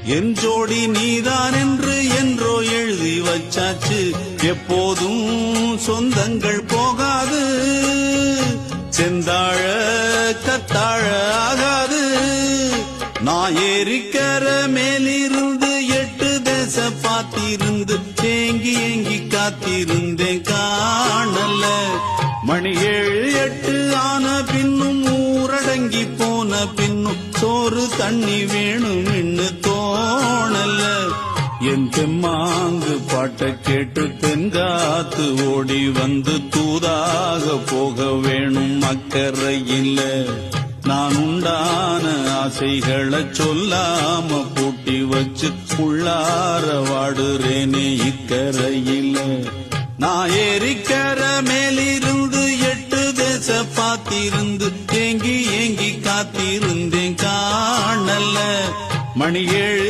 என் ஜோடி நீதான் என்று என்றோ எழுதி வச்சாச்சு. எப்போதும் சொந்தங்கள் போகாது, செந்தாழ கத்தாழ ஆகாது. நான் ஏறிக்கர மேலிருந்து 8 தேச பார்த்திருந்து ஏங்கி ஏங்கி காத்திருந்தேன் காணல. மணி 7 8 ஆன பின்னும் ஊரடங்கி போன பின்னும் சோறு தண்ணி வேணும் இன்னு தோணல. என் தெம்மாங்கு பாட்டை கேட்டு தென்காத்து ஓடி வந்து தூதாக போக வேணும் அக்கறையில். நான் உண்டான ஆசைகளை சொல்லாம பூட்டி வச்சு உள்ளார வாடுறேனே இக்கரையில். நான் ஏறிக்கர மேலிருந்து 8 தேச பார்த்திருந்து ஏங்கி ஏங்கி காத்திருந்தேன் காணல. மணி 7